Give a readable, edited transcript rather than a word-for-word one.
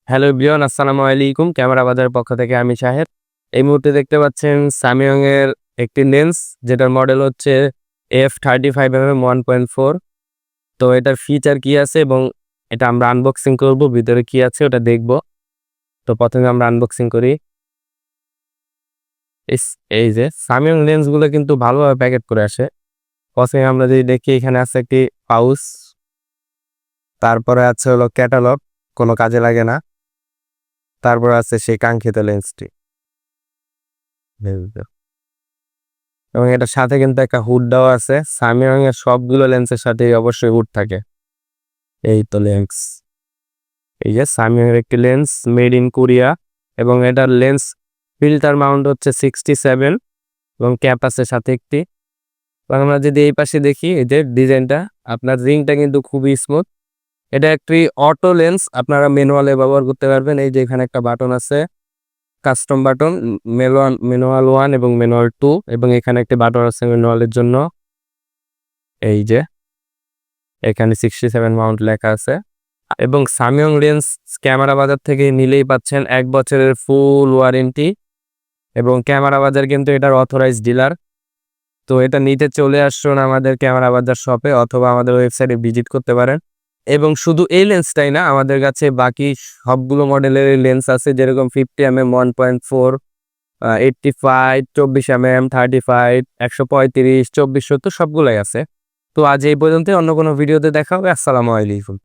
Hello everyone, আসসালামু আলাইকুম। Camera বাজারের পক্ষ থেকে আমি শাহেদ। এই মুহূর্তে দেখতে পাচ্ছেন সামইয়ং এর একটি লেন্স, যেটার মডেল হচ্ছে F35mm 1.4। তো এটার ফিচার কি আছে এবং এটা আমরা আনবক্সিং করব, ভিতরে কি আছে ওটা দেখব। তো প্রথমে আমরা আনবক্সিং করি। এই যে সামইয়ং লেন্সগুলো কিন্তু ভালোভাবে প্যাকেট করে আসে। প্রথমে আমরা যদি দেখি, এখানে আছে একটি পাউচ, তারপরে আছে হলো ক্যাটালগ, কোনো কাজে লাগে না। তারপর আছে সেই কাঙ্ক্ষিত লেন্সটি, এবং এটার সাথে কিন্তু একটা হুড দেওয়া আছে। সামইয়ং এর সবগুলো লেন্সের সাথে অবশ্যই হুড থাকে। এই তো লেন্স, এই যে সামইয়ং এর একটি লেন্স, মেড ইন কোরিয়া, এবং এটার লেন্স ফিল্টার মাউন্ট হচ্ছে 67, এবং ক্যাপ আছে সাথে একটি। এবং আমরা যদি এই পাশে দেখি, এই যে ডিজাইনটা, আপনার রিংটা কিন্তু খুবই স্মুথ। এটা একটি অটো লেন্স, আপনারা ম্যানুয়ালে ব্যবহার করতে পারবেন। এই যে এখানে একটা বাটন আছে, কাস্টম বাটন, ম্যানুয়াল 1 এবং ম্যানুয়াল 2, এবং এখানে একটি বাটন আছে ম্যানুয়ালের জন্য। এই যে এখানে 67 মাউন্ট লেখা আছে। এবং সামইয়ং লেন্স ক্যামেরা বাজার থেকে নিলেই পাচ্ছেন 1 বছরের ফুল ওয়ারেন্টি, এবং ক্যামেরা বাজার কিন্তু এটার অথরাইজড ডিলার। তো এটা নিতে চলে আসুন আমাদের ক্যামেরা বাজার শপে, অথবা আমাদের ওয়েবসাইটে ভিজিট করতে পারেন। এবং শুধু এই লেন্সটাই না, আমাদের কাছে বাকি সবগুলো মডেলের লেন্স আছে, যেরকম 50mm 1.4, 85, 24mm, 35, 135, 2470 সবগুলাই আছে। তো আজ এই পর্যন্ত, অন্য কোনো ভিডিওতে দেখা হবে। আসসালামু আলাইকুম।